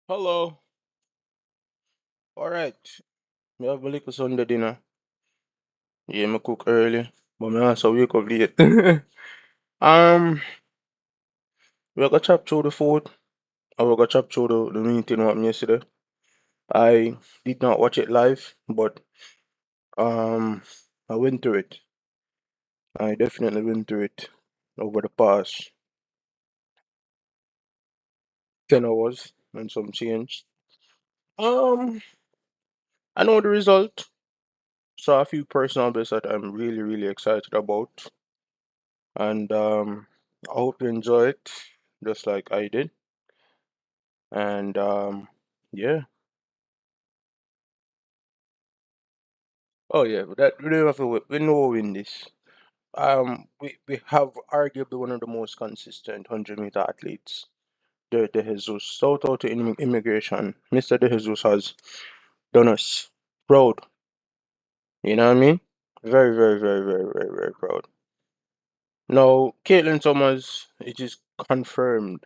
Hello. All right. Me have a little Sunday dinner. Yeah, me cook early, but me also wake up late. um, we gonna chop through the food. I will go chop through the meeting what happened yesterday. I did not watch it live, but I went through it. I definitely went through it over the past 10 hours and some change. Um, I know the result. Saw a few personal bits that I'm really excited about, and I hope you enjoy it just like I did. And yeah. Oh yeah, but that we don't have to we know we win this. We have arguably one of the most consistent 100-meter athletes, the De Jesus. Shout out to immigration. Mr. De Jesus has done us proud. You know what I mean? Very proud. Now, Caitlin Thomas, it is confirmed.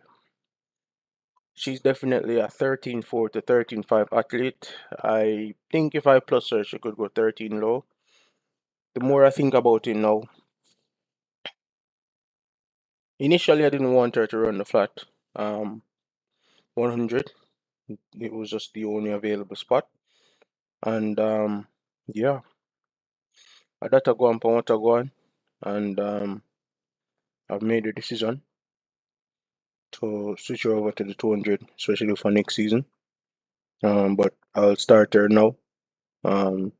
She's definitely a 13.4 to 13.5 athlete. I think if I plus her, she could go 13 low. The more I think about it now, initially I didn't want her to run the flat 100. It was just the only available spot. And yeah, I had to go on for what I go on. And I've made the decision to switch her over to the 200, especially for next season. But I'll start her now. Um,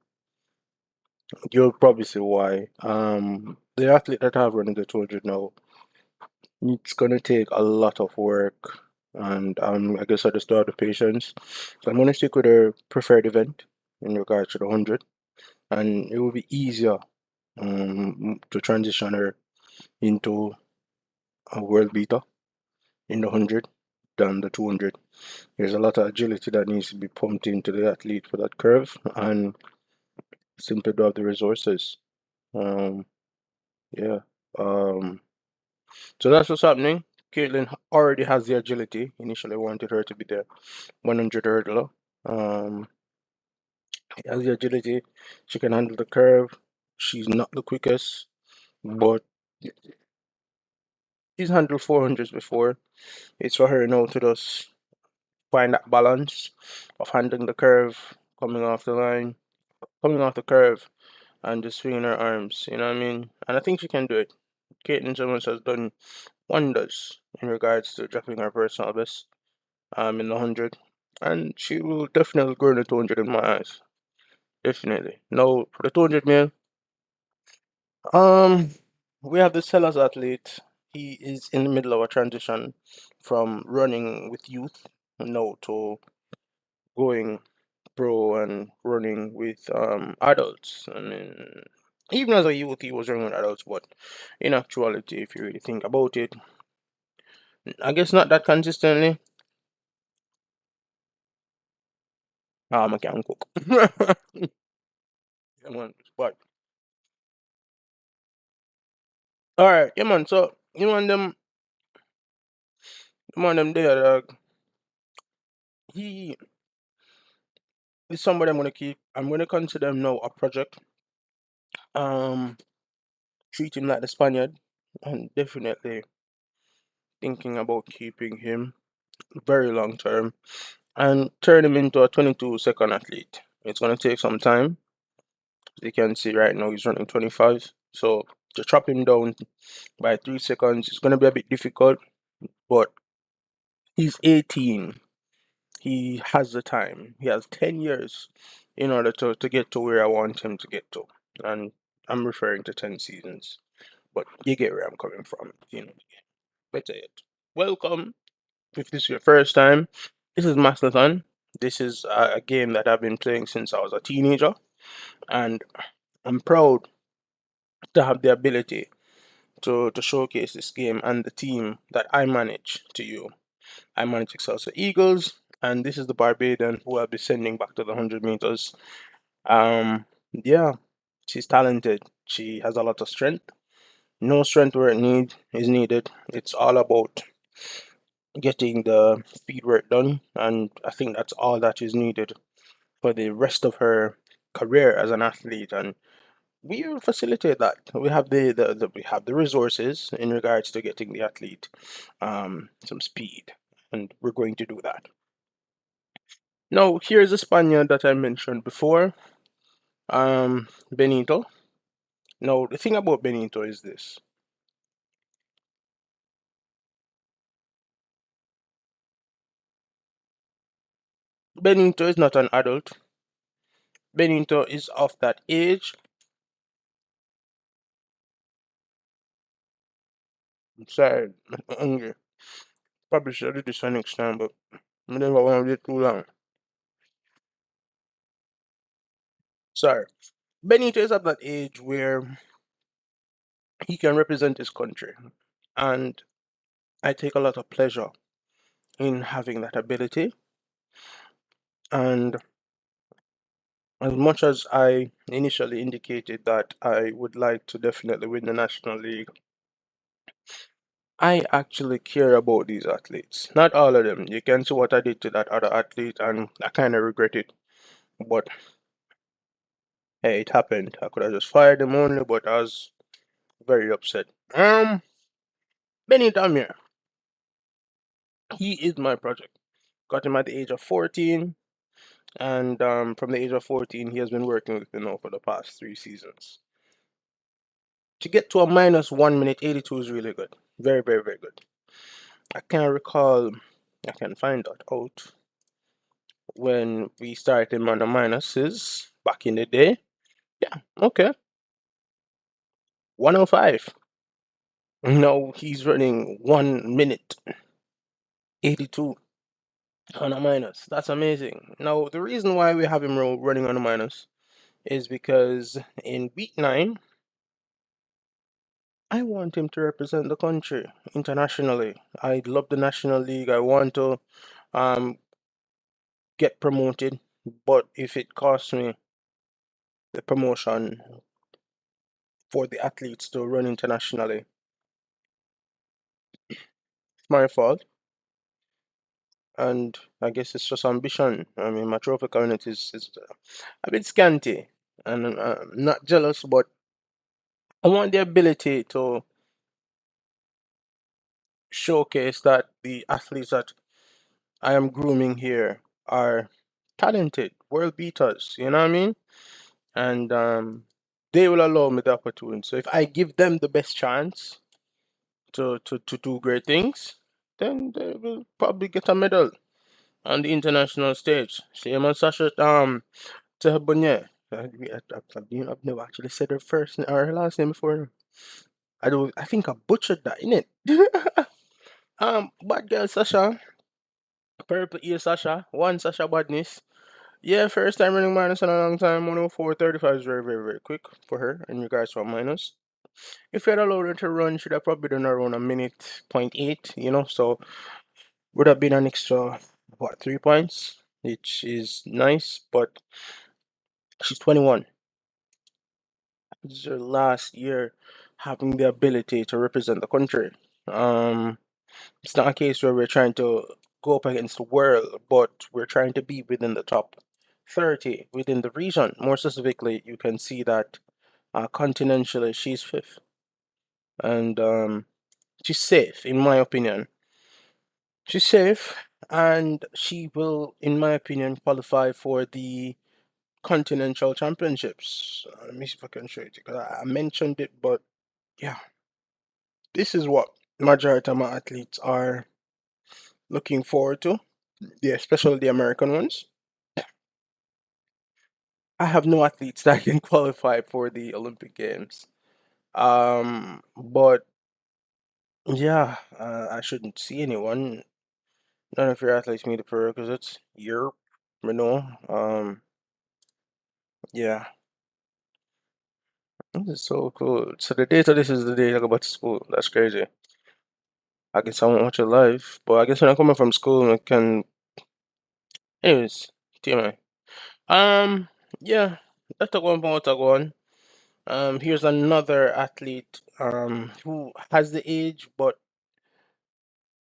you'll probably see why. The athlete that I have running the 200 now, it's gonna take a lot of work, and I guess I just don't have the patience. So I'm gonna stick with a preferred event in regards to the 100, and it will be easier to transition her into a world beater in the 100 than the 200. There's a lot of agility that needs to be pumped into the athlete for that curve, and simply don't have the resources. Um, yeah. Um, so that's what's happening. Caitlin already has the agility. Initially wanted her to be the 100 hurdler. Um, has the agility. She can handle the curve. She's not the quickest, but she's handled 400s before. It's for her now to just find that balance of handling the curve, coming off the line, coming off the curve, and just swinging her arms. You know what I mean? And I think she can do it. Caitlin Jones has done wonders in regards to dropping her personal best in the 100, and she will definitely go in the 200 in my eyes. Definitely. Now, for the 200 mil, um, we have the Sellers athlete. He is in the middle of a transition from running with youth now to going pro and running with adults. I mean, even as a youth, he was running with adults, but in actuality, if you really think about it, I guess not that consistently. I can cook. Yeah, man, but all right, yeah, man. So you want them there, dog. He is somebody I'm gonna keep. I'm gonna consider him now a project. Um, treat him like the Spaniard, and definitely thinking about keeping him very long term and turn him into a 22-second athlete. It's gonna take some time. As you can see right now, he's running 25. So to chop him down by 3 seconds, it's gonna be a bit difficult. But he's 18. He has the time. He has 10 years in order to get to where I want him to get to. And I'm referring to 10 seasons. But you get where I'm coming from. Better yet. Welcome. If this is your first time, this is Maxithlon. This is a game that I've been playing since I was a teenager. And I'm proud to have the ability to showcase this game and the team that I manage to you. I manage Excelsior Eagles, and this is the Barbadian who I'll be sending back to the 100 meters. Yeah, she's talented. She has a lot of strength. No strength where it is needed. It's all about getting the speed work done, and I think that's all that is needed for the rest of her career as an athlete. And we will facilitate that. We have we have the resources in regards to getting the athlete some speed, and we're going to do that. Now, here's a Spaniard that I mentioned before, Benito. Now, the thing about Benito is this. Benito is not an adult. Benito is of that age. I'm sorry, I'm hungry. Probably should do this one next time, but I never want to wait too long. Sorry. Benito is of that age where he can represent his country. And I take a lot of pleasure in having that ability. And as much as I initially indicated that I would like to definitely win the National League, I actually care about these athletes. Not all of them. You can see what I did to that other athlete, and I kind of regret it. But hey, it happened. I could have just fired him only, but I was very upset. Benny Damir, he is my project. Got him at the age of 14, and from the age of 14, he has been working with me now for the past 3 seasons. To get to a minus 1 minute 82 is really good. Very, very, very good. I can't recall, I can find that out when we started him on the minuses back in the day. Yeah, okay. 105. No, he's running 1 minute 82 on a minus. That's amazing. Now, the reason why we have him running on a minus is because in week 9, I want him to represent the country internationally. I love the National League. I want to um, get promoted, but if it costs me the promotion for the athletes to run internationally, it's my fault. And I guess it's just ambition. I mean, my trophy cabinet is a bit scanty, and I'm not jealous, but I want the ability to showcase that the athletes that I am grooming here are talented, world beaters. You know what I mean? And they will allow me the opportunity. So if I give them the best chance to do great things, then they will probably get a medal on the international stage. Same as Sasha Tehebonye. I've never actually said her first or her last name before. I think I butchered that, innit? Bad girl Sasha, purple ear Sasha, one Sasha badness. Yeah, first time running minus in a long time. 104.35 is very, very, very quick for her in regards to a minus. If you had allowed her to run, she'd have probably done around a minute point eight, so would have been an extra, what, 3 points, which is nice, but she's 21. This is her last year having the ability to represent the country. Um, it's not a case where we're trying to go up against the world, but we're trying to be within the top 30 within the region. More specifically, you can see that continentally she's fifth, and she's safe, in my opinion. She's safe, and she will, in my opinion, qualify for the continental championships. Let me see if I can show it because I mentioned it, but yeah, this is what majority of my athletes are looking forward to. Yeah, especially the American ones. I have no athletes that can qualify for the Olympic Games. But yeah, I shouldn't see anyone. None of your athletes meet the prerequisites. Europe, Renault. Yeah, this is so cool. So the date of this is the day I go back to school. That's crazy. I guess I won't watch it live, but I guess when I'm coming from school, I can. Anyways, TMI. Yeah, that's a one point to go on. Here's another athlete who has the age, but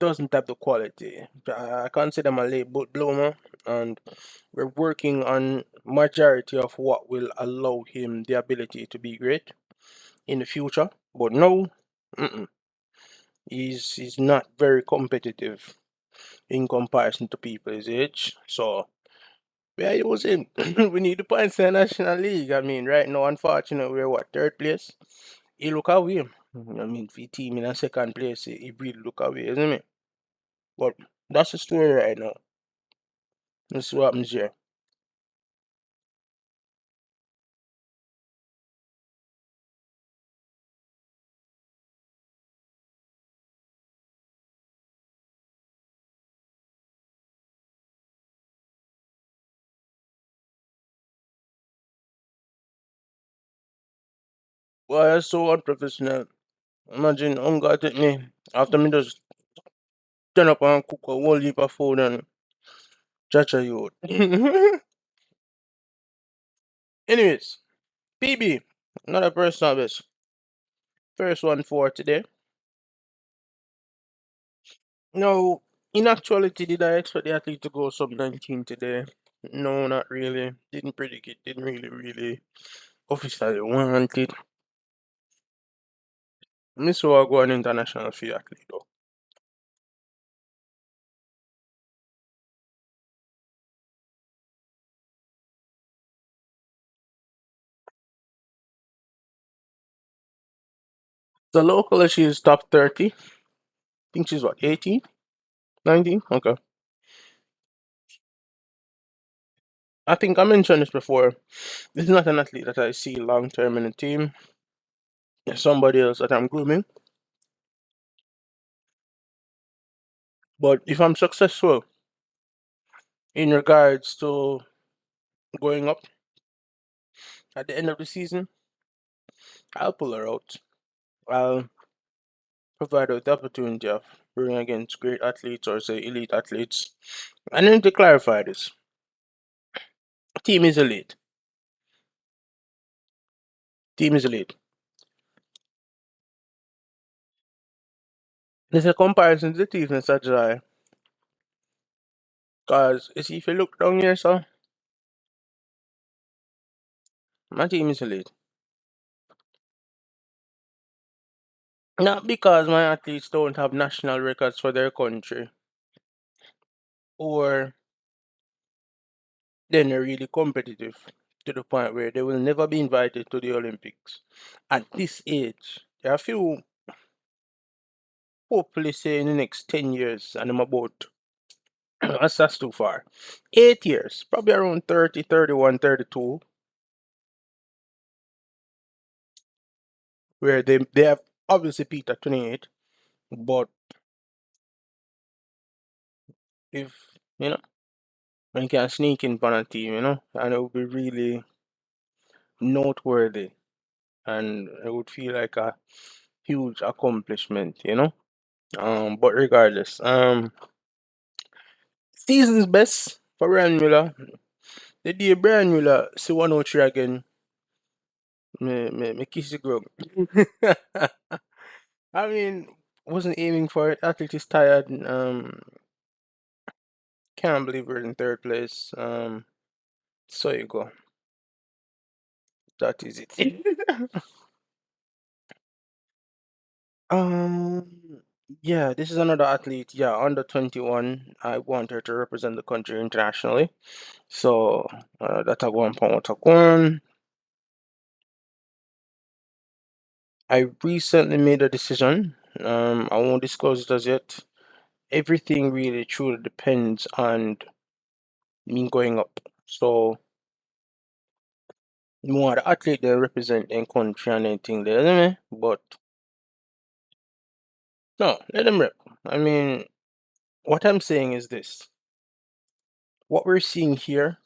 doesn't have the quality. I consider him a late bloomer, and we're working on majority of what will allow him the ability to be great in the future. But no, mm-mm, he's not very competitive in comparison to people his age. So yeah, he was in. We need the points in the National League. I mean, right now, unfortunately, we're what, third place? He look away. I mean, if he team in a second place, he really look away, isn't it? But that's the story right now. Let's see what happens here. Well, that's so unprofessional. Imagine, Unga take me after me just turn up and cook a whole heap of food and chacha you out. Anyways, PB, another personal best. First one for today. No, in actuality, did I expect the athlete to go sub 19 today? No, not really. Didn't predict it. Didn't really officially want it. Miss will go an international field athlete though. The local, she is top 30. Think she's what, 18? 19? Okay. I think I mentioned this before. This is not an athlete that I see long term in the team. It's somebody else that I'm grooming. But if I'm successful in regards to going up at the end of the season, I'll pull her out. I'll provide her with the opportunity of running against great athletes or say elite athletes. And then to clarify this, team is elite. Team is elite. There's a comparison to the team in such a because if you look down here, so my team is elite. Not because my athletes don't have national records for their country or then they're really competitive to the point where they will never be invited to the Olympics. At this age, there are a few, hopefully, say in the next 10 years, and I'm about, that's too far. 8 years, probably around 30, 31, 32, where they have obviously peaked at 28, but if, you know, when you can sneak in on a team, and it would be really noteworthy and it would feel like a huge accomplishment. But regardless, season's best for Brian Miller. The day Brian Miller see 103 again, me kiss the grub. I mean, wasn't aiming for it. Athlete is tired. Can't believe we're in third place. So you go. That is it. Um, yeah, this is another athlete. Yeah, under 21. I want her to represent the country internationally. So that's a one point. I recently made a decision. I won't disclose it as yet. Everything really truly depends on me going up. So more the athlete they represent their country and anything there, isn't it? But no, let them rep. I mean, what I'm saying is this. What we're seeing here,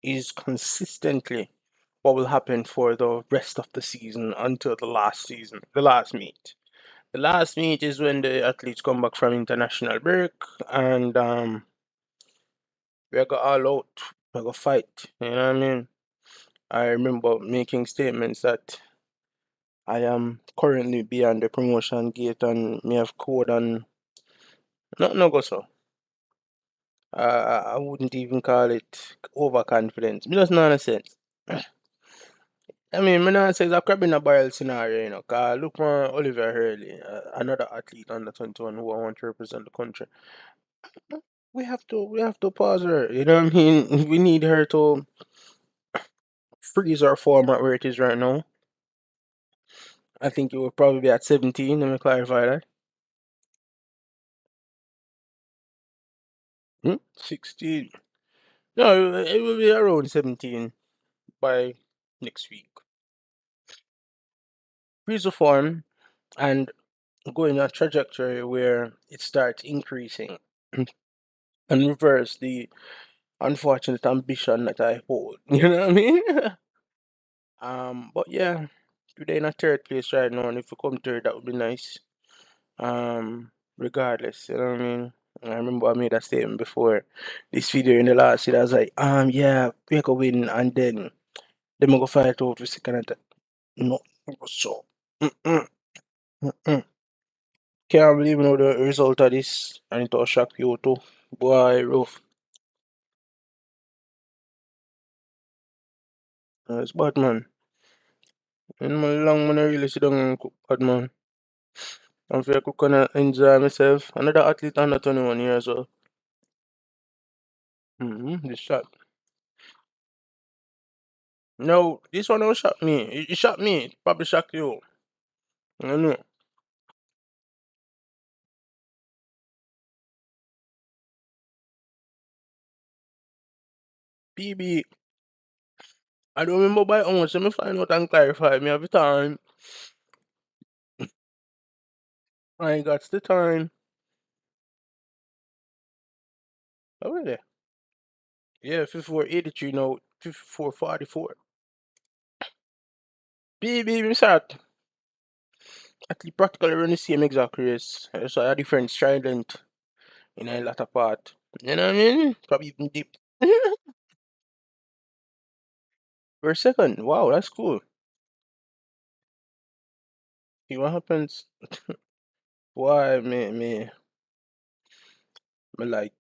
is consistently what will happen for the rest of the season until the last season, the last meet. The last meet is when the athletes come back from international break and we go all out, we go fight. You know what I mean? I remember making statements that I am currently beyond the promotion gate and me have code and nothing no go so. I wouldn't even call it overconfidence. Me just not sense. I mean, me not say it's a crab in a barrel scenario, you know. Cause look for Oliver Hurley, another athlete under 21 who I want to represent the country. We have to pause her. You know what I mean? We need her to freeze our format where it is right now. I think it will probably be at 17. Let me clarify that. 16. No, it will be around 17 by next week. Freeze the form and go in a trajectory where it starts increasing and reverse the unfortunate ambition that I hold. You know what I mean? But yeah, today in a third place right now, and if we come third, that would be nice. Regardless, you know what I mean? I remember I made a statement before this video in the last year. I was like, yeah, we could win, and then they go fight out with second and third. No, so. Mm-mm, mm-mm. Can't believe you know the result of this, and it will shock you too. Boy, rough. It's bad, man. And my long man, I really sit down and cook bad, man. I'm feel cook and enjoy myself. Another athlete under 21 years old. This shot. No, this one don't shock me. It shock me. It probably shock you. I know. PB, I don't remember by how much. Let me find out and clarify me every time. I got the time. Oh, really? Yeah, 54.83 now. 54.44. PB, me shot. Actually, practically run the same exact race. So a different strident in a latter part. You know what I mean? Probably even deep. Per second. Wow, that's cool. See what happens? Why, me like,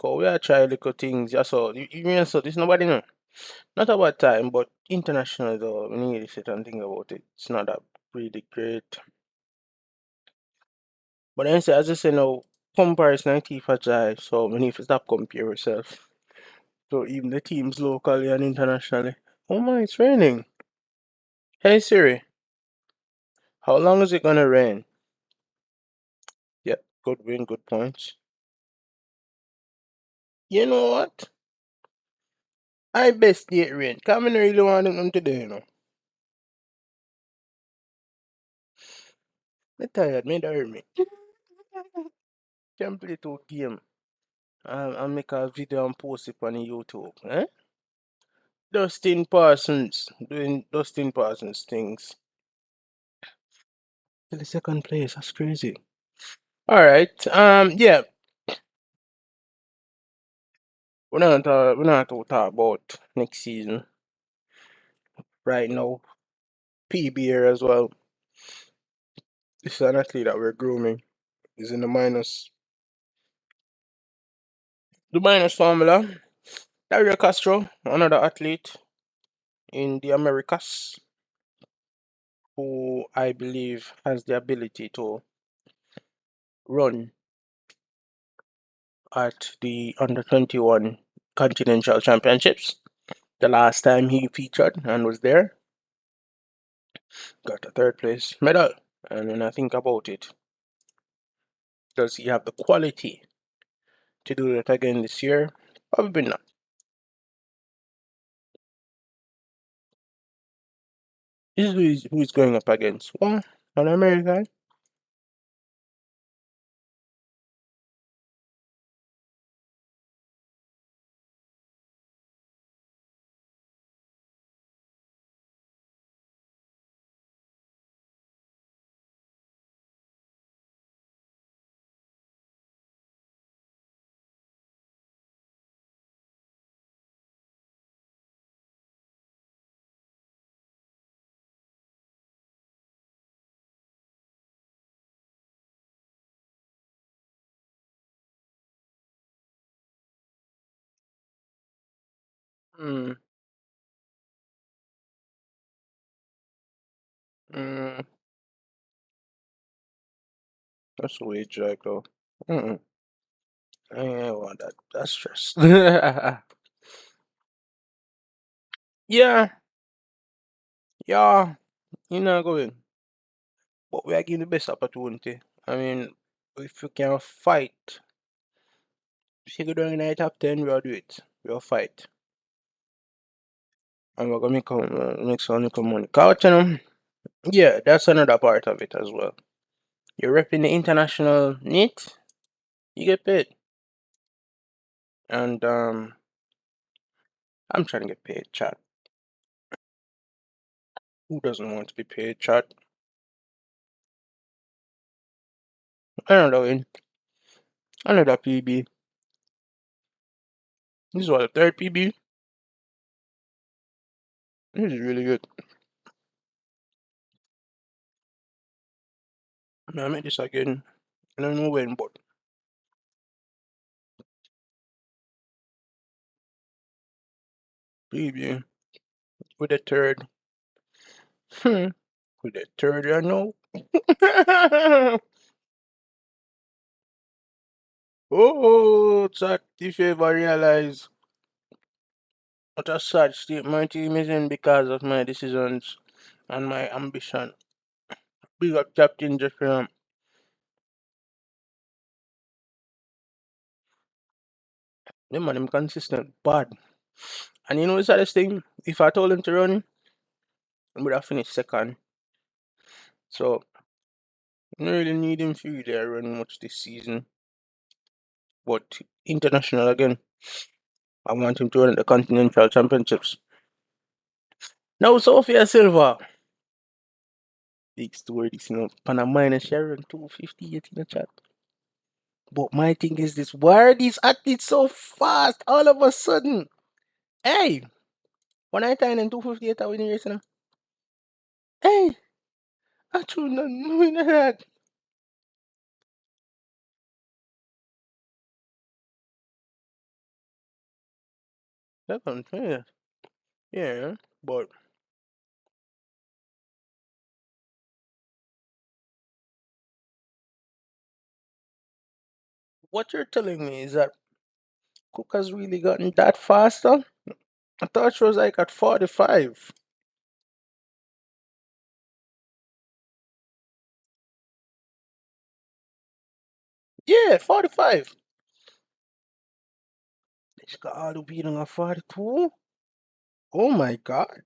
oh, we are trying little things. Yeah, so, you mean so, this nobody know. Not about time, but international though. We need to sit and think about it. It's not that really great. But then, say, as I say now, comparison and keep fragile. So, we need to stop compare yourself. So, even the teams locally and internationally. Oh my, it's raining. Hey Siri, how long is it gonna rain? Yep, good win, good points. You know what? I best it rain. Come in really want them today, you know. Me tired, me that hurt me. Can play two game and make a video and post it on the YouTube. Eh? Dustin Parsons doing Dustin Parsons things. To the second place, that's crazy. Alright, yeah. We're not to talk about next season right now. PB here as well. This is an athlete that we're grooming. Is in the minus. The minus formula. Dario Castro, another athlete in the Americas, who I believe has the ability to run at the under 21 continental championships. The last time he featured and was there, got a third place medal. And when I think about it, does he have the quality to do it again this year? Probably not. This is who he's going up against. Well, an American. Mm, mm, that's the way Jack go. Mm-mm. I ain't want that. That's stress. Yeah, yeah, you know, going. But we are giving the best opportunity. I mean, if you can fight, if you go down in the top 10, we'll do it. We'll fight. And we're gonna make some money. Cause, yeah, that's another part of it as well. You're repping the international NIT, you get paid. And I'm trying to get paid, chat. Who doesn't want to be paid, chat? I don't know, in another PB. This is what the third PB. This is really good. I made this again. I don't know when, but PB with the third. Hmm. With the third, you know. Oh, chat, if you ever realize what a sad state my team is in because of my decisions and my ambition. Big up Captain Jeffrey. Them man, them consistent, bad. And you know the saddest thing? If I told him to run, he would have finished second. So, I don't really need him to really run much this season. But international again, I want him to run at the Continental Championships. Now, Sophia Silva. Big story, this, Panama Sharon 258 in the chat. But my thing is this, why are these athletes so fast all of a sudden? Hey, when I time in 258 I winning race now. Hey, I should not know that. That's unfair. Yeah, but what you're telling me is that Cook has really gotten that faster? I thought she was like at 45. Yeah, 45. She got all the beating at 42. Oh my god.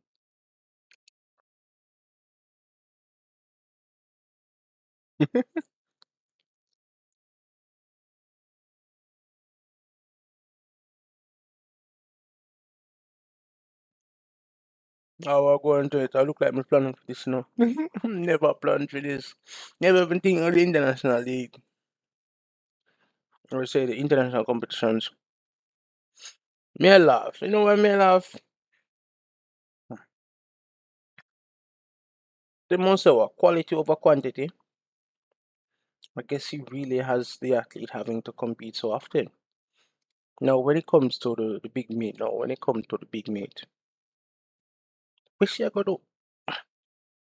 I will go into it. I look like me planning for this now. Never planned for this. Never even think of the international league. Or say the international competitions. Me I laugh. You know why me I laugh? They must say what quality over quantity. I guess he really has the athlete having to compete so often. Now when it comes to the big meet, now when it comes to the big meet, what she gonna do?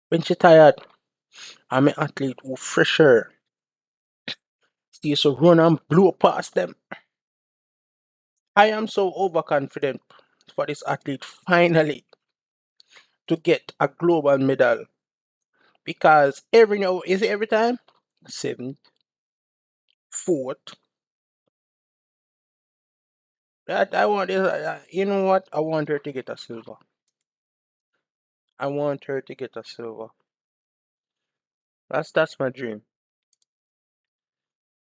When she tired, I'm an athlete who fresher. Still so run and blow past them. I am so overconfident for this athlete finally to get a global medal because every now is it every time? Seventh, fourth. That I want this. You know what? I want her to get a silver. I want her to get a silver. That's my dream.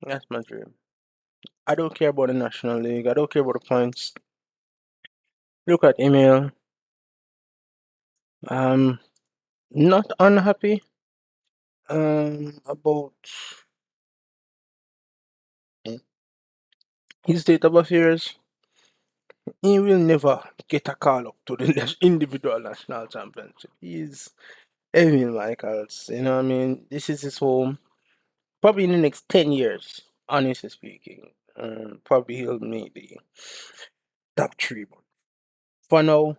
That's my dream. I don't care about the National League. I don't care about the points. Look at email. Um, not unhappy. About his state of affairs. He will never get a call up to the individual national championship. He's Evan Michaels. You know what I mean? This is his home. Probably in the next 10 years, honestly speaking. Probably he'll make the top three. For now,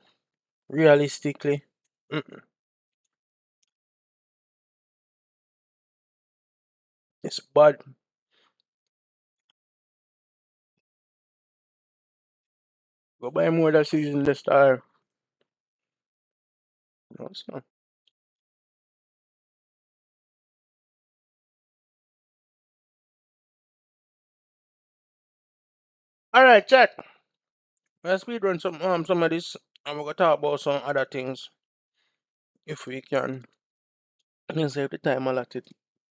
realistically, mm-mm, it's bad. Go buy more that season the star. No, so. All right, chat. Let's speed run some of this, and we're gonna talk about some other things if we can. And save the time allotted.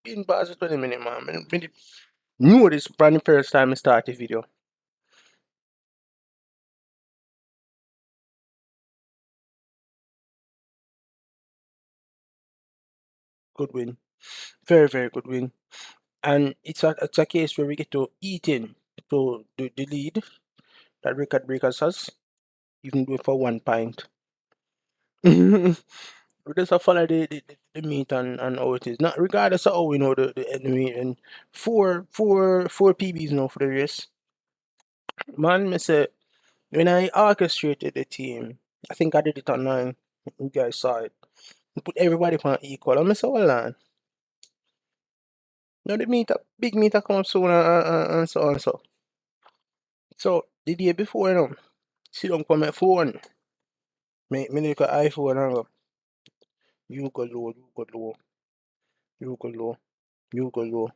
Been past the 20 minute, man. I knew this from the first time I start the video. Good win. Very, very good win. And it's a case where we get to eat in to the lead that record breakers has, even though for 1 pint. We just have to follow the meat and how it is. Not regardless of how we know the enemy and four PBs now for the race. Man, me say when I orchestrated the team, I think I did it online. You guys saw it. Put everybody on equal. I'm say, well, on. Now the meter, big meter come up soon and so on so. So the day before, sit down on my phone. Me look at iPhone and go, you go low, you go low, you go low, you go low.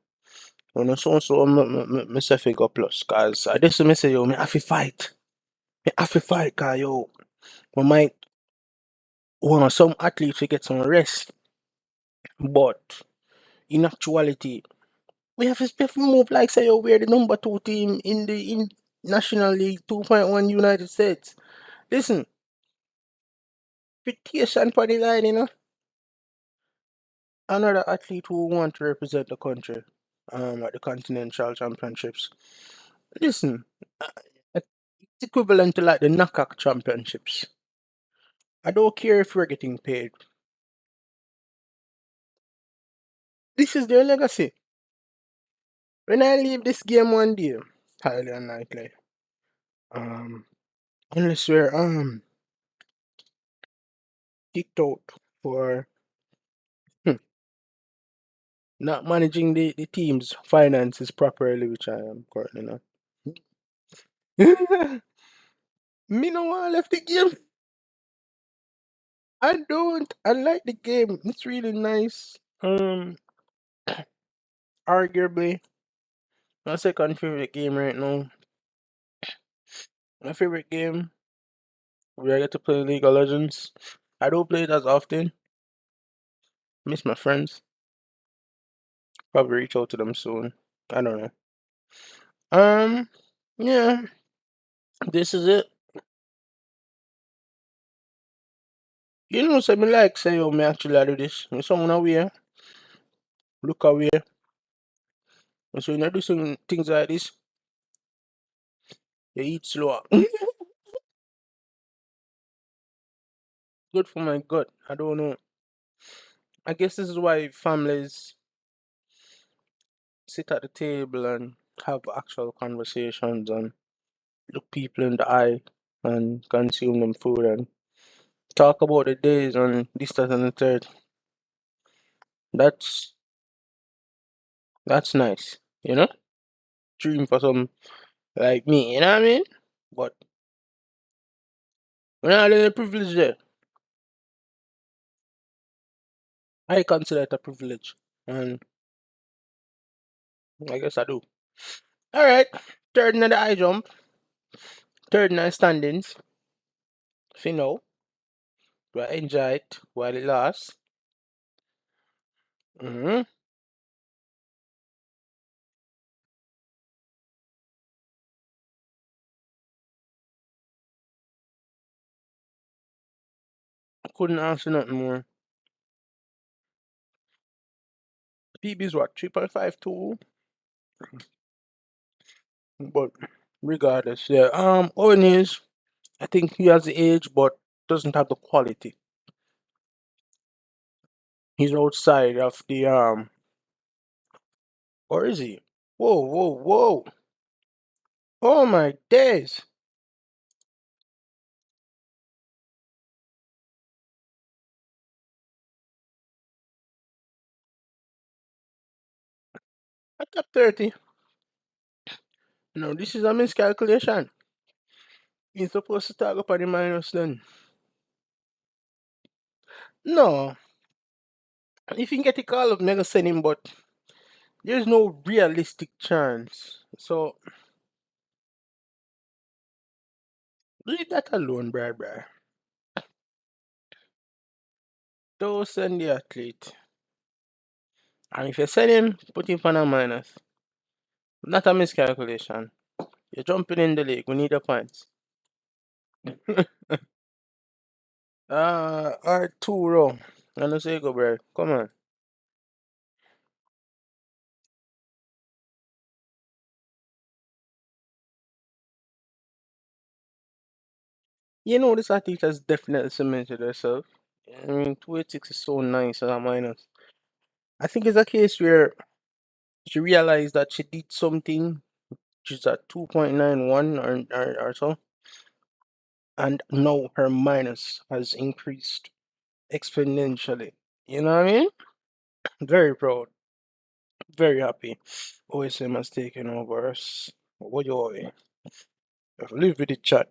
When I so myself go plus, cause I just me say yo, me have to fight. Me have to fight, cause yo, we might want some athletes to get some rest, but in actuality, we have to move like say yo, we're the number 2 team in National League 2.1 United States. Listen, reputation for the line, Another athlete who want to represent the country at the Continental Championships. Listen, uh, it's equivalent to like the knockout championships. I don't care if we're getting paid. This is their legacy. When I leave this game one day, highly unlikely. Um, unless we're kicked out for not managing the team's finances properly, which I am currently not. Me no want left the game. I don't. I like the game. It's really nice. Arguably my second favorite game right now. My favorite game where I get to play League of Legends. I don't play it as often. Miss my friends. Probably reach out to them soon. I don't know. Um, yeah, this is it. You know, say me like say yo, me actually do this. Me someone away, look away. And so when you do some things like this, you eat slower. Good for my gut. I don't know. I guess this is why families sit at the table and have actual conversations and look people in the eye and consume them food and talk about the days and this, that, and the third. That's that's nice, Dream for some like me, you know what I mean? But we're not in a privilege there. I consider it a privilege, and I guess I do. All right, third in the high jump, third in the standings. So, we enjoy it while it lasts. Mm-hmm. I couldn't answer nothing more. PB's what 3.52, but regardless, yeah. Owen is. I think he has the age, but doesn't have the quality. He's outside of the or is he? Whoa, whoa, whoa! Oh my days! At top 30. No, this is a miscalculation. You're supposed to talk about the minus then. No, if you can get a call up, mega send him, but there's no realistic chance. So leave that alone, bruh. Don't send the athlete. And if you send him, put him on a minus. Not a miscalculation. You're jumping in the league. We need the points. Arturo. I know say go, bro. Come on. You know this athlete has definitely cemented herself. I mean, 286 is so nice as a minus. I think it's a case where she realized that she did something. She's at 2.91 or so. And now her minus has increased exponentially. You know what I mean? Very proud. Very happy. OSM has taken over us. What you live with the chat.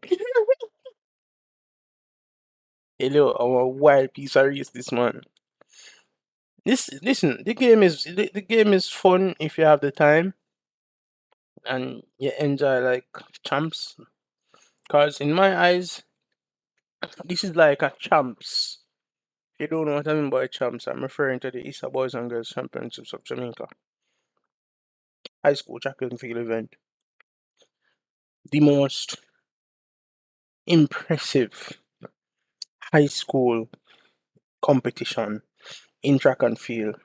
Hello, our wild piece of race this man. Listen, the game is fun if you have the time and you enjoy like champs. Cause in my eyes, this is like a champs. If you don't know what I mean by champs, I'm referring to the Easter Boys and Girls Championships of Jamaica. High school track and field event. The most impressive high school competition in track and field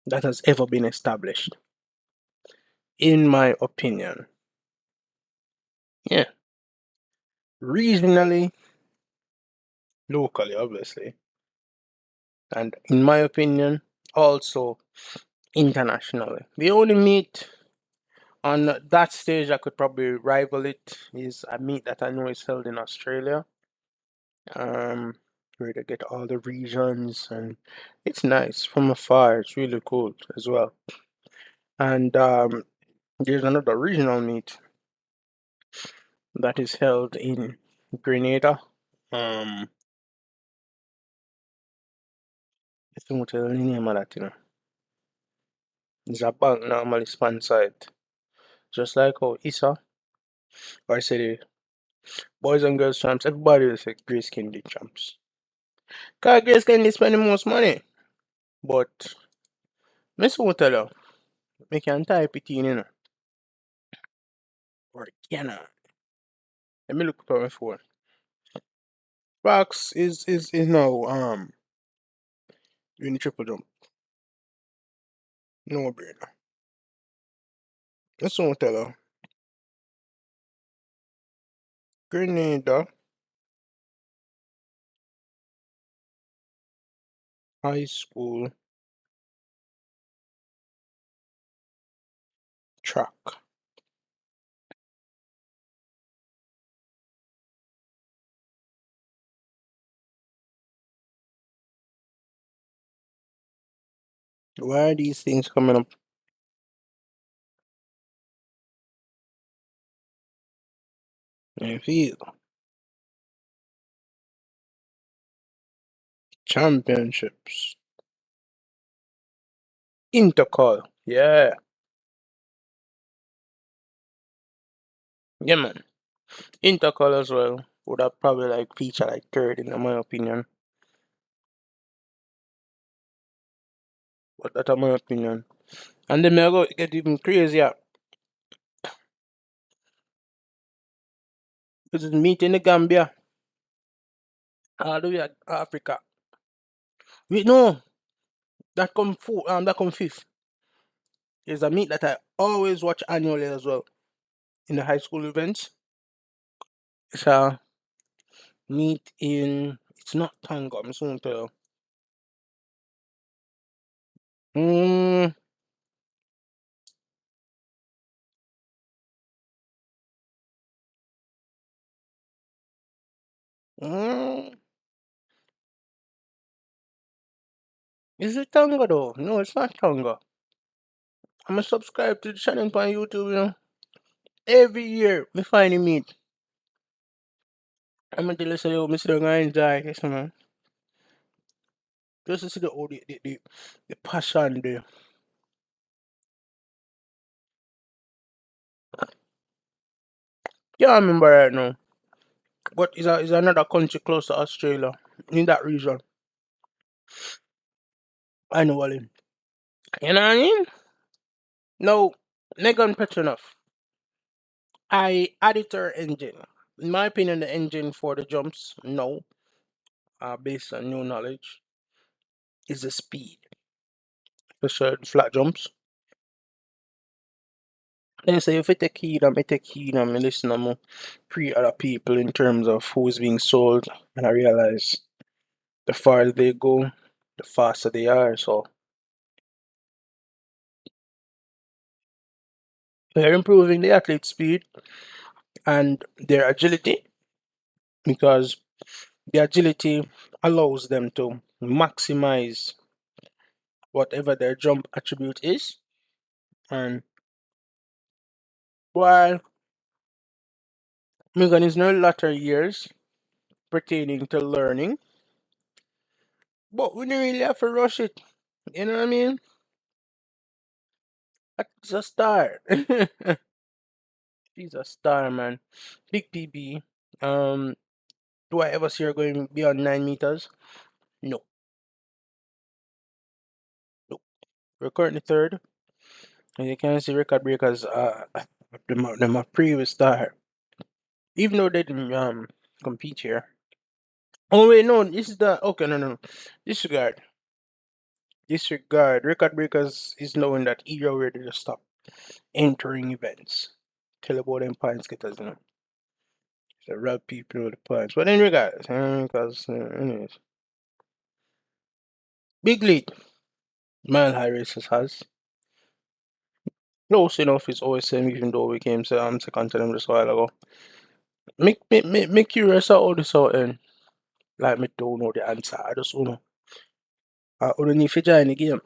that has ever been established. In my opinion. Yeah. Regionally, locally, obviously. And in my opinion, also internationally. The only meet on that stage that could probably rival it is a meet that I know is held in Australia. Where they get all the regions and it's nice from afar. It's really cool as well. And there's another regional meet that is held in Grenada. I think tell the name of that, It's a bank normally sponsored. Just like how ISA or say the boys and girls champs, everybody will say Grace Candy champs. Cause Grace Candy spend the most money. But Miss will tell you, we can type it in, Or can I? Let me look up on my phone. Fox is now doing the triple jump. No brainer. This one tell her. Grenada High School track. Why are these things coming up? I feel championships. Intercall. Yeah. Yeah man. Intercall as well. Would have probably like feature like third in my opinion. But that's my opinion. And then I go get even crazier. This is meet in the Gambia. All the way at Africa. Wait, no. That come fifth. There's a meet that I always watch annually as well. In the high school events. It's a meet in it's not Tango, I'm just gonna tell you. Mm, is it Tonga though? No, it's not Tonga. I'm a subscribe to the channel on YouTube, you know. Every year, we finally meet. I'm gonna tell you, so, Mr. Gonna enjoy this, man. Just to see the passion there. Yeah, I remember right now. But is another country close to Australia in that region. Annually. You know what I mean? No, Megan Petronoff. I added her engine. In my opinion, the engine for the jumps, no, based on new knowledge, is the speed. Especially the flat jumps. Then say if I take heed, I listen to more pre other people in terms of who's being sold, and I realize the farther they go, the faster they are. So they're improving the athlete speed and their agility because the agility allows them to maximize whatever their jump attribute is. And while Megan is in her latter years pertaining to learning, but we don't really have to rush it. You know what I mean? It's a star. She's a star, man. Big PB. Do I ever see her going beyond 9 meters? No. No. We're currently third. And you can see record breakers them a previous star. Even though they didn't compete here. Oh wait, no, this is the okay, no. Disregard. Disregard. Record breakers is knowing that era where they just stop entering events. Tell about them points getters, you know. The real people know the points. But in regards, because anyways. Big lead. Mile high races has. Close enough is always same even though we came second to them just a while ago. Me curious how all this out and like me don't know the answer. I just wanna I only need to join the game.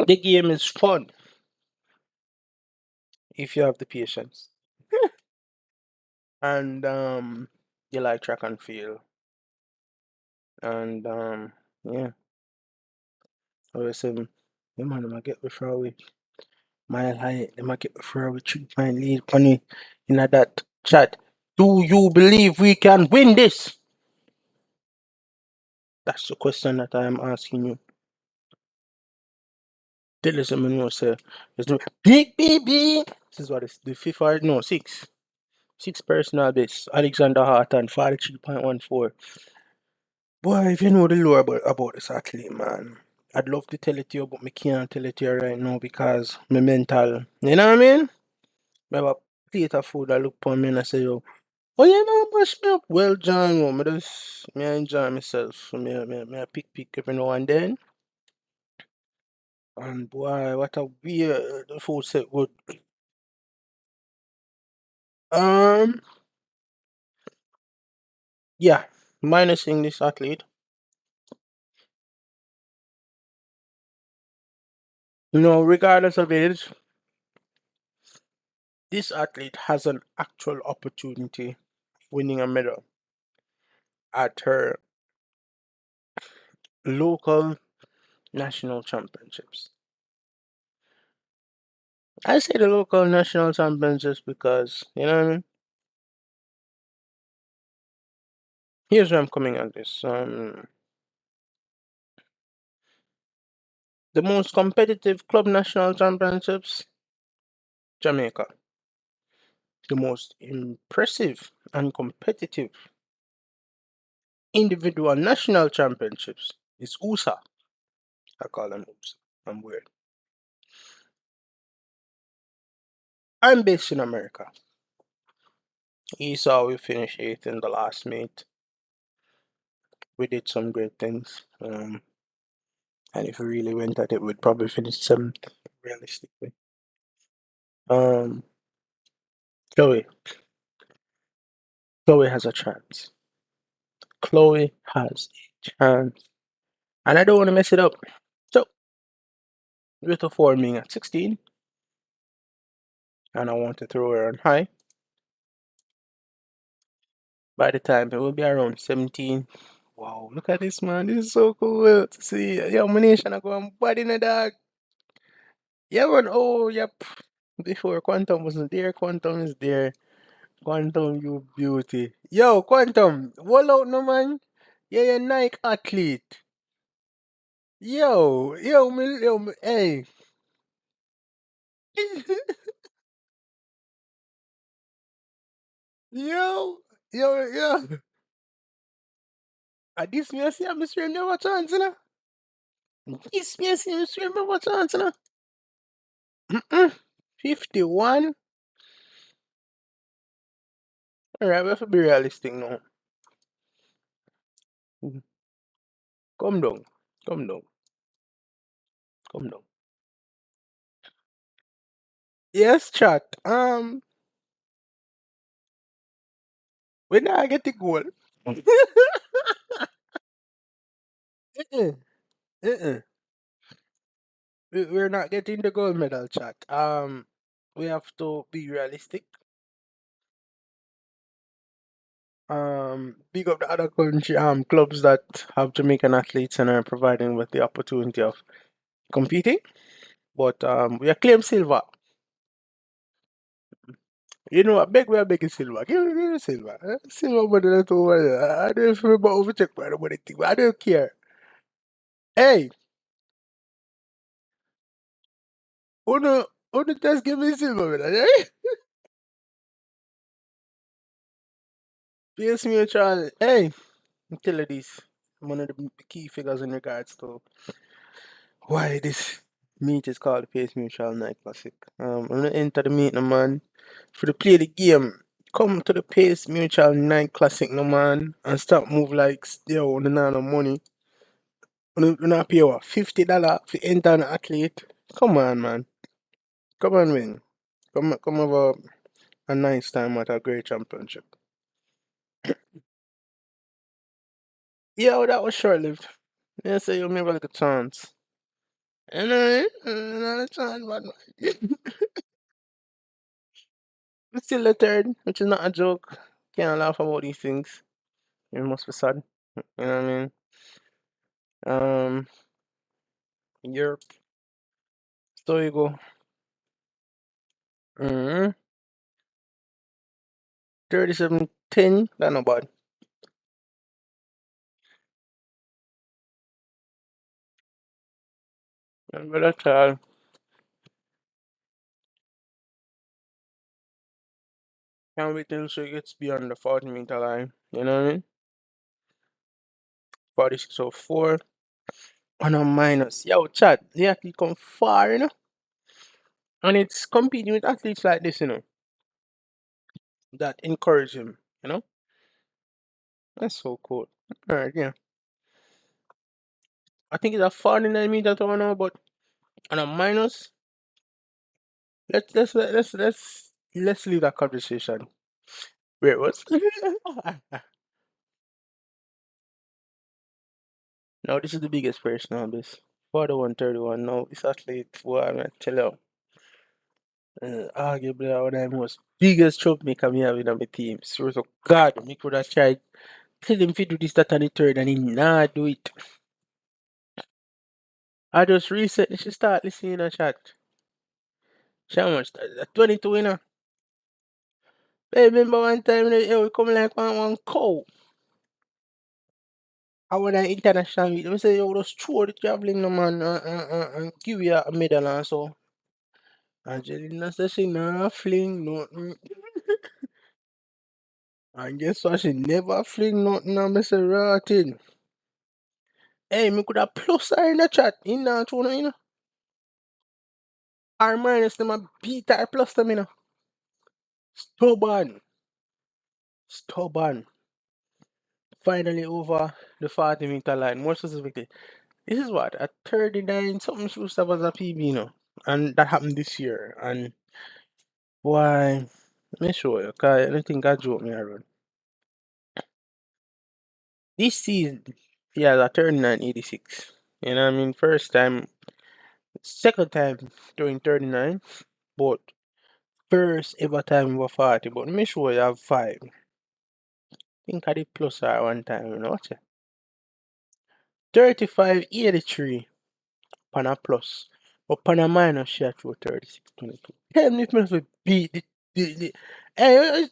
The game is fun if you have the patience. And you like track and field. And yeah. Always yeah man, I get before we mile high, them I get before we 3 point lead funny in that chat. Do you believe we can win this? That's the question that I am asking you. Tell us someone who say there's no big baby. This is what it's the FIFA no six. Six personal best. Alexander Harton 43.14. Boy, if you know the lore about this athlete, man, I'd love to tell it to you, but me can't tell it to you right now because my mental. You know what I mean? Me have a plate of food I look upon me and I say, yo, oh yeah, no, push me up. Well, John, me enjoy myself. So me pick every now and then. And boy, what a weird the food set good. Um, yeah, minusing this athlete. You know, regardless of age, this athlete has an actual opportunity winning a medal at her local national championships. I say the local national championships because, you know what I mean? Here's where I'm coming at this. The most competitive club national championships, Jamaica. The most impressive and competitive individual national championships is USA. I call them USA. I'm weird. I'm based in America. Esau, we finished eighth in the last meet. We did some great things. And if we really went at it, we'd probably finish seventh, realistically. Um, Chloe. Chloe has a chance. Chloe has a chance. And I don't want to mess it up. So, with a forming at 16, and I want to throw her on high. By the time it will be around 17. Wow, look at this, man. This is so cool to see. Yo, my nation, I go and body in the dog. Yeah, man. Oh, yep. Before Quantum wasn't there, Quantum is there. Quantum, you beauty. Yo, Quantum, wall out no, man. Yeah, you're Nike athlete. Hey. yo, yo. This me I see I'm stream never chance, you know. This me I see I'm stream never chance, you know. Mm-mm. 51. Alright, we have to be realistic now. Mhm. Come down. Come down. Come down. Yes, chat. We not get the goal. Uh-uh. Uh-uh. We're not getting the gold medal, chat. We have to be realistic. Big up the other country clubs that have Jamaican athletes and are providing with the opportunity of competing. But we are claim silver. You know what? Beg we are begging silver. Give me silver. Silver money that over there. I don't remember overcheck by the money thing. But I don't care. Hey, who just give me silver medal? Eh? PS Mutual. Hey, I'm telling you this. One of the key figures in regards to why this meet is called the Pace Mutual Night Classic. I'm gonna enter the meet, no man. For the play the game, come to the Pace Mutual Night Classic, no man, and stop move like yo, on the no money. You not pay what $50 for enter an athlete. Come on, man. Come on, man. Come have a nice time at a great championship. Yo, that was short lived. Yeah, say you'll never get a chance. And not a chance, but it's still the third, which is not a joke. Can't laugh about these things. It must be sad. You know what I mean? Europe. So you go. Mm-hmm. 37-10. That not bad. But that's all. Can't wait till she gets beyond the 40-meter line. You know what I mean? 46.04 on a minus. Yo, Chad, the athlete come far, you know? And it's competing with athletes like this, you know, that encourage him, you know? That's so cool. Alright, yeah. I think it's a 49-meter throw now, but on a minus, let's leave that conversation where it was. Now this is the biggest person on this. 41-31. Now this athlete, well, I'm gonna tell you, arguably one of the most biggest troublemaker me have in my team. So God, me could have tried tell him to do this, that, and the third, and he not do it. I just recently she start listening a chat. She how much? 22, you know. Hey, remember one time we come like one cow. I went an international meet. We say, yo, just throw the traveling, no man, and give you a medal and so. Angelina said she never fling nothing. And guess what? She never fling nothing and me say rotten. Hey, me could have plus her in the chat. In that one, you know. Our minus them a beat her plus them, you know. Stubborn. Stubborn. Finally over the 40-meter line. More specifically, this is what? At 39 something she used to have as a PB, you know. And that happened this year. And why? Let me show you, cause I don't think I joke me around. This season, he has a 39.86. You know what I mean? First time second time during 39, but first ever time over 40. But make sure you have 5. Think I did plus or one time, you know what? 3583 pan a plus. But pan a minus, she had 3622. Tell me if me have beat the hey,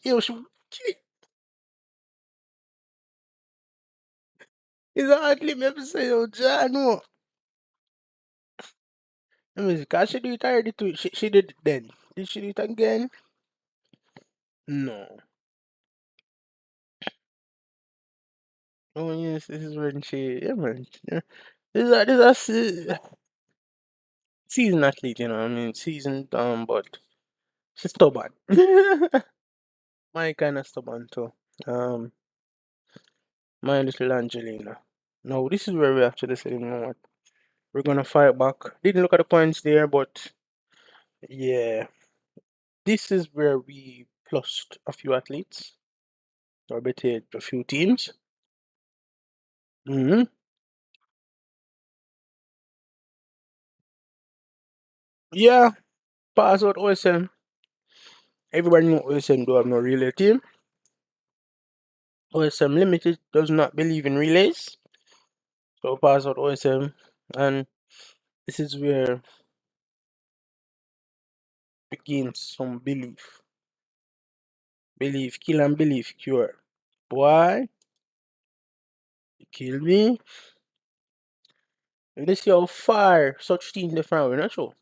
it's hardly me have to say, oh, John, no. Let me see, cause she do it already too. She did it then. Did she do it again? No. Oh yes, this is when she, yeah man. Yeah. This is a seasoned athlete, you know. I mean, seasoned, but she's stubborn. My kind of stubborn too. Um, my little Angelina. No, this is where we actually said, you know what? We're gonna fight back. Didn't look at the points there, but yeah, this is where we plused a few athletes, or better, a few teams. Hmm. Yeah, pass out OSM. Everybody know OSM do have no relay team. OSM Limited does not believe in relays, so pass out OSM, and this is where begins some belief. Belief, kill and belief cure. Boy, you kill me. And let's see how far such teams they from. We're not sure.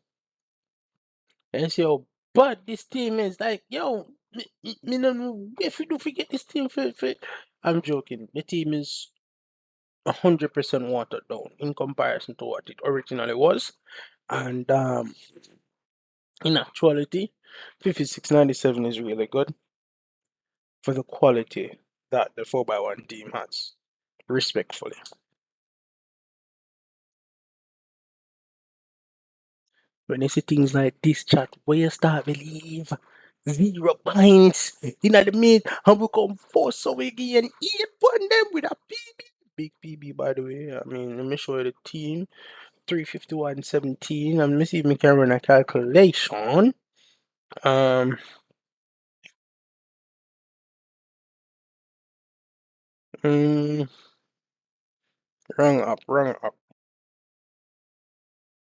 And see how bad this team is. Like, yo, me no know if you do forget this team for. I'm joking. The team is 100% watered down in comparison to what it originally was. And in actuality, 5697 is really good for the quality that the 4x1 team has. Respectfully. When you see things like this chat, where you start believe 0 points in the mid and we come force so we gain 8 them with a PB. Big PB by the way. I mean, let me show you the team. 351.17. And let me see if we can run a calculation. Um mm, run up.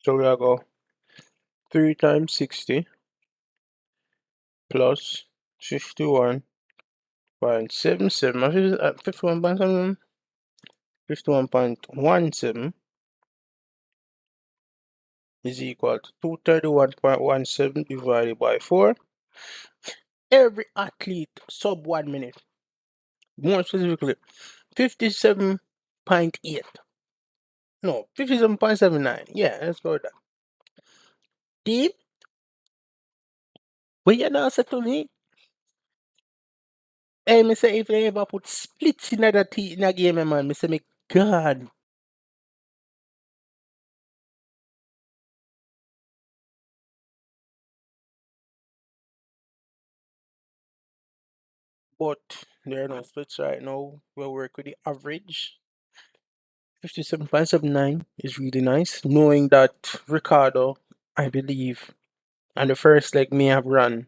So we are go 3 times 60 plus 51.77. 51.7. 51.17 is equal to 231.17 divided by 4. Every athlete sub 1 minute. More specifically, 57.8. No, 57.79. Yeah, let's go with that. Team, what you now say to me? Hey, me say if they ever put splits in in a game, man, me say me God. But there are no splits right now. We'll work with the average. 57.79 is really nice, knowing that Ricardo, I believe, and the first leg may have run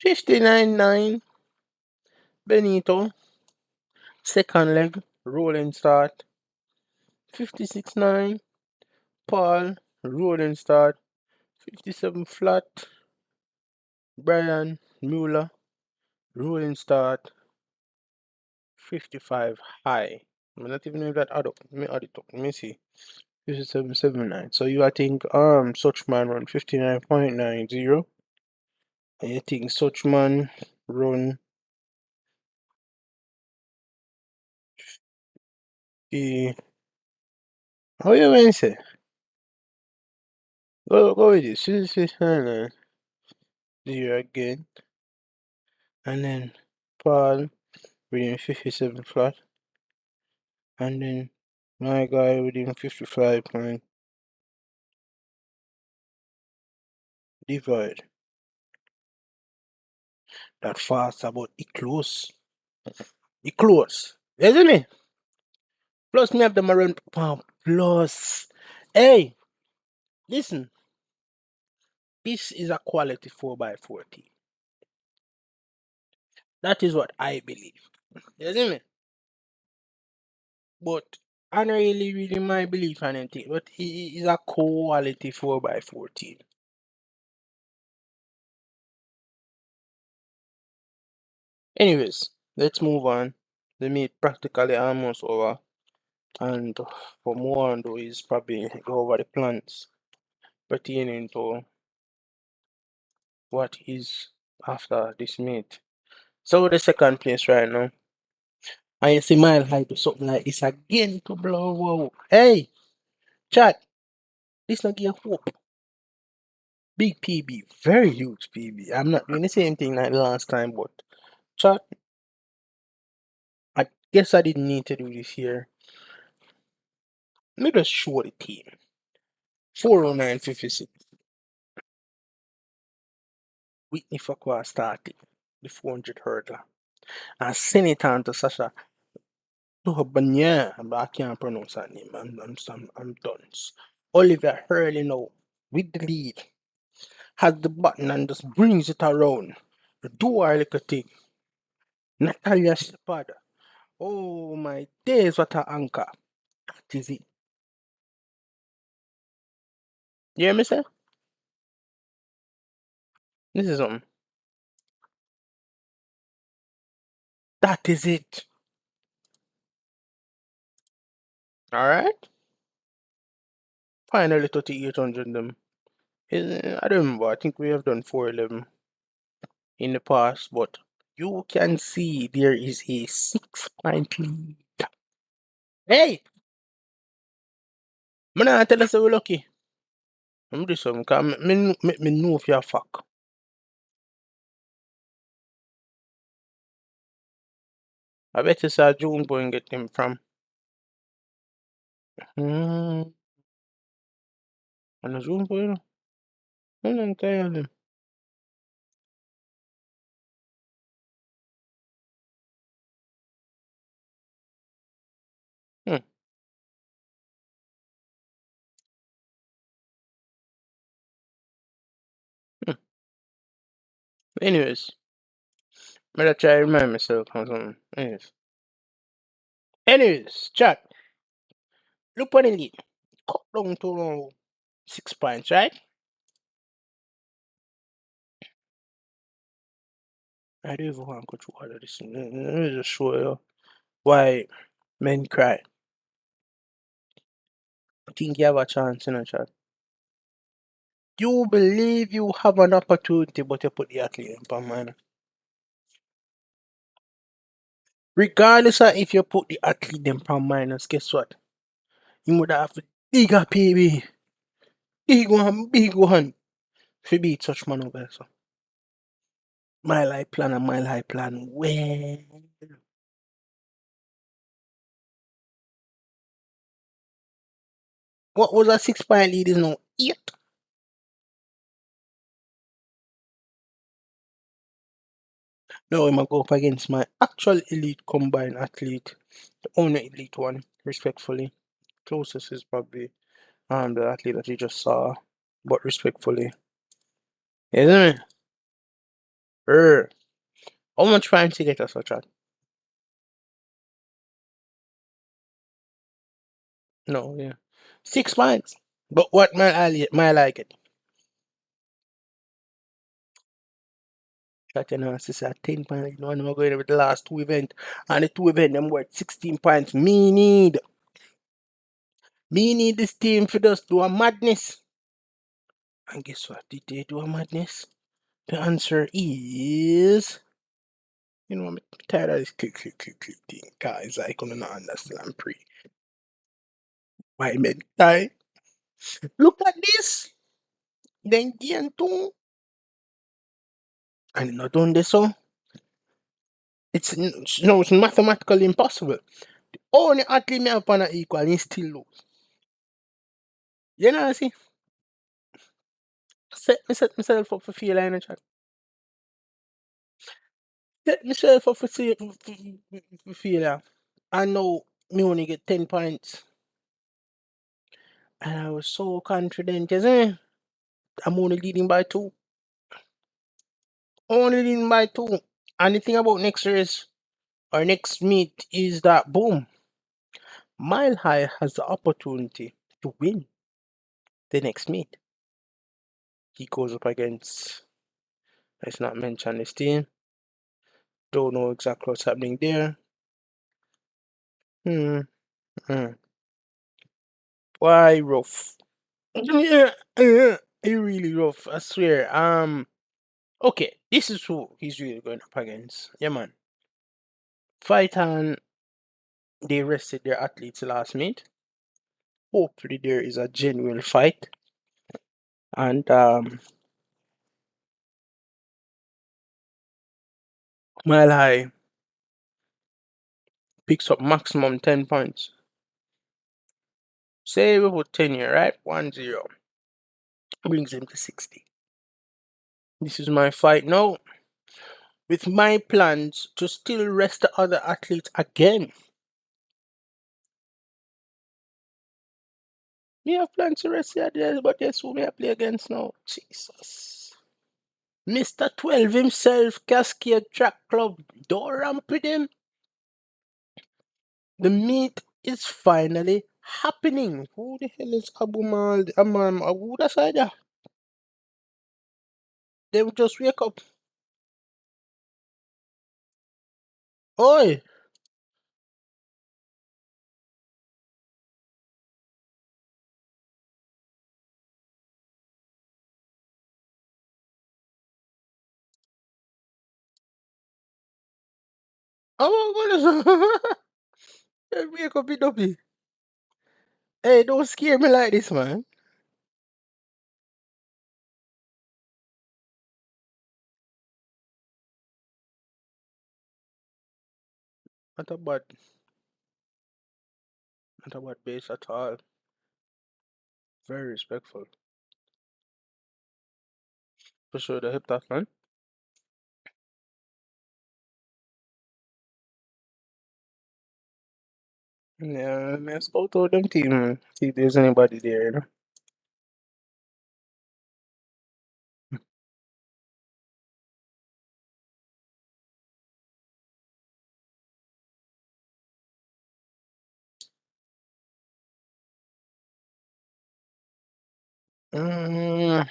59.9. Benito, second leg, rolling start 56.9. Paul, rolling start 57 flat. Brian Mueller, rolling start 55 high. I'm not even know if that add up. Let me add it up. Let me see. 57.79. So you I think such man run 59.90. And you think such man run the how you going to say? Go with this. 56.99 zero again. And then Paul within 57 flat. And then my guy within 55 point divide. That fast about it close. It close. Isn't it? Plus me have them around plus. Hey, listen, this is a quality 4x4 team. That is what I believe. You see me? But I don't really my belief on anything. But it is a quality 4x4 team. Anyways, let's move on. The meet practically almost over. And for more on though is probably go over the plans pertaining to what is after this meet. So the second place right now. And you see Mile High do something like this again to blow. Whoa. Hey, chat. This not give hope. Big PB, very huge PB. I'm not doing the same thing like the last time, but chat. I guess I didn't need to do this here. Let me just show the team. 409.56. Whitney Fakwa starting the 400 hurdler. And send it on to Sasha Tuhobanya. I can't pronounce that name. I'm done. Oliver Hurley now with the lead. Has the button and just brings it around. Do our little thing. Natalia Shepard. Oh my days, what a anchor. That is it. You hear me, sir? This is something. That is it. Alright? Finally 3800 them. I don't remember. I think we have done 411 in the past, but you can see there is a 6-point lead. Hey! I'm not tell us we're lucky. I'm do something because me know if you're fuck. I bet you saw June boy and get him from. And a June boy, I'm not tired him. Hmm. Hmm. Anyways, better try to remind myself or something. Anyways, chat. Look what it did. Cut down to 6 points, right? I don't even want to go through all of this. Let me just show you why men cry. I think you have a chance in a chat. You believe you have an opportunity, but you put the athlete in per minor. Regardless of if you put the athlete in per minus, guess what? You would have bigger PB. Big one. If beat such man over there, so. Mile high plan and mile high plan. Well. What was a 6-point lead is now 8. Now I'm gonna go up against my actual elite combined athlete. The only elite one, respectfully. Closest is probably the athlete that you just saw. But respectfully. Isn't it? How much points to get us a chat? No, yeah. 6 points. But what my like it? Chat, you know, sister, 10 points. You know, I'm going with the last 2 events. And the 2 events, them worth 16 points. Me need this team for just do a madness. And guess what? Did they do a madness? The answer is, you know, I'm tired of this click thing. Guys, I couldn't understand pre. Why men die? Look at this. Then again too. And not only so, it's mathematically impossible. Only athlete me up on a equal and he still lose. You know, see, set myself up for failure in the chat. Set myself up for failure. I know me only get 10 points. And I was so confident, isn't it? I'm only leading by two. Only leading by two. And the thing about next race or next meet is that boom, Mile High has the opportunity to win the next meet. He goes up against, let's not mention this team. Don't know exactly what's happening there. Hmm. hmm. Why rough? Yeah, he really rough. I swear. Okay, this is who he's really going up against. Yeah, man. Fight on. They rested their athletes last meet. Hopefully, there is a genuine fight, and Mile High picks up maximum 10 points. Say we put 10 here, right? 1-0 brings him to 60. This is my fight now, with my plans to still rest the other athletes again. Me have plans to rest the others, but guess who me I play against now? Jesus. Mr. 12 himself, Cascade Track Club. Don't ramp with him. The meet is finally happening. Who the hell is Abu Mal? Who that's either? They will just wake up. Oi! Oh, what is wake up, it up. Hey, don't scare me like this, man. Not a bad, not a bad base at all. Very respectful. For sure, the hip tap, man. Yeah, let's go to them team, man. See if there's anybody there, you know. Mm,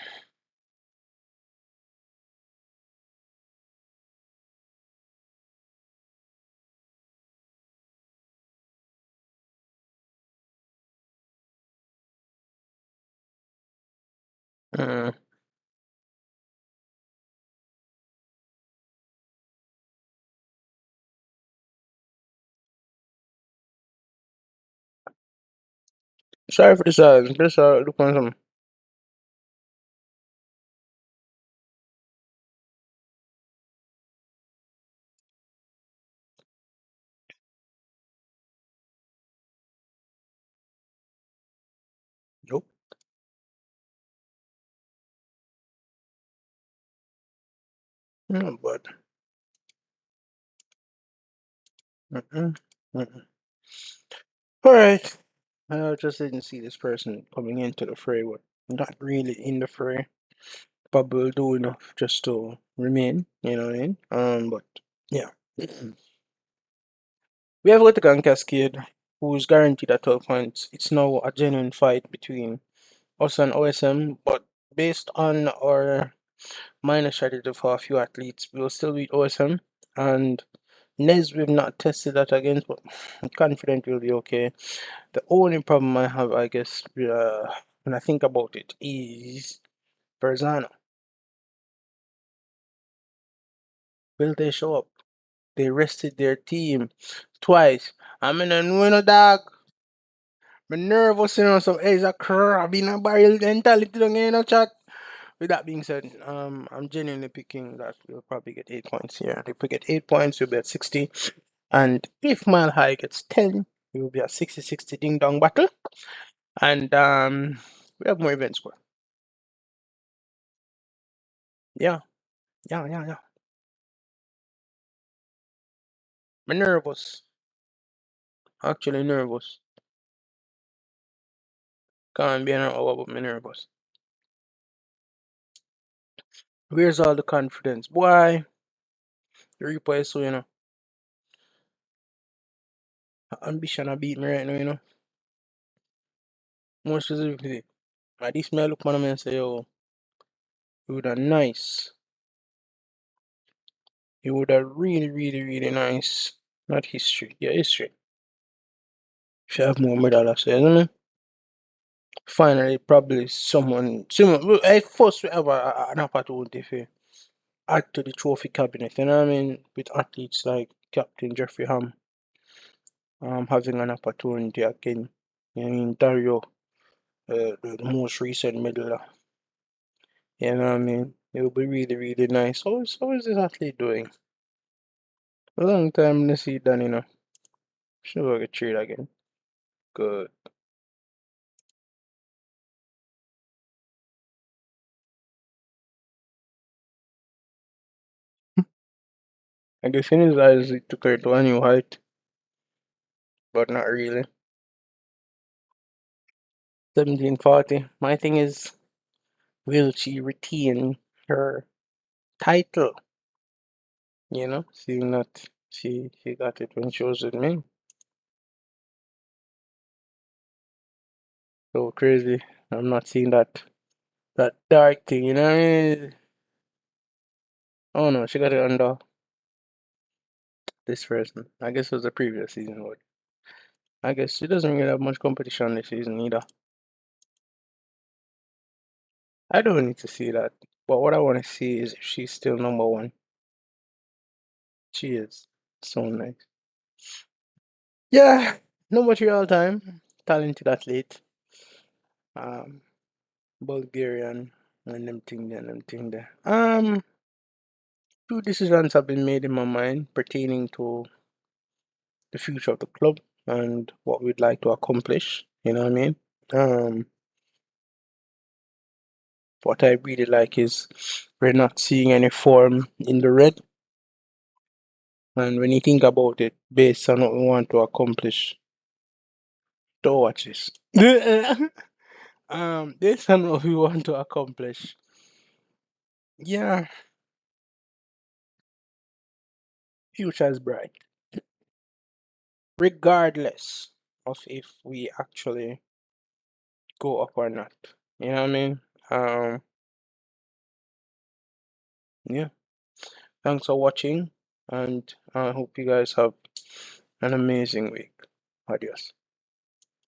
mm, Sorry for the silence. Just look on some. Nope. No, but. Mm-mm, mm-mm. All right. I just didn't see this person coming into the fray, but not really in the fray. Probably will do enough just to remain, you know what I mean? But yeah. We have Whittaker Cascade, who is guaranteed at 12 points. It's now a genuine fight between us and OSM, but based on our minor strategy for a few athletes, we will still beat OSM. And Nez, we've not tested that against, but I'm confident we'll be okay. The only problem I have, I guess, when I think about it, is Verzano. Will they show up? They rested their team twice. I'm in a no dog. I'm nervous, you know, so hey, it's a crab in a barrel mentality down here, you know, chat. With that being said, I'm genuinely picking that we'll probably get 8 points here. If we get 8 points, we'll be at 60. And if Mile High gets 10, we will be at 60-60 ding dong battle. And we have more events going. Yeah, yeah. I'm nervous. Actually nervous. Can't be an hour but me nervous. Where's all the confidence? Boy, the Reaper is so, ambition a beat me right now, More specifically. At this me I look man and say, yo, you would have nice. You would have really, really, really nice. Not history. Yeah, history. If you have more medal, I say, isn't it? Finally, probably someone, well, I first we ever an opportunity for add to the trophy cabinet, you know what I mean? With athletes like Captain Jeffrey Ham, having an opportunity again. You know, in Dario, the most recent medal, you know what I mean? It would be really, really nice. How is this athlete doing? A long time to see done, Should we get trade again? Good. I guess in his eyes, it took her to a new height, but not really. 1740. My thing is, will she retain her title? Seeing that she got it when she was with me. So crazy. I'm not seeing that dark thing, what I mean? Oh no, she got it under this person. I guess it was the previous season, but I guess she doesn't really have much competition this season either. I don't need to see that. But what I want to see is if she's still number one. She is. So nice. Yeah, no material time. Talented athlete. Um, Bulgarian and them thing there. Two decisions have been made in my mind pertaining to the future of the club and what we'd like to accomplish. You know what I mean? Um, what I really like is we're not seeing any form in the red. And when you think about it, based on what we want to accomplish, don't watch this. Based on what we want to accomplish, yeah, future is bright, regardless of if we actually go up or not. You know what I mean? Um, yeah. Thanks for watching, and I hope you guys have an amazing week. Adios.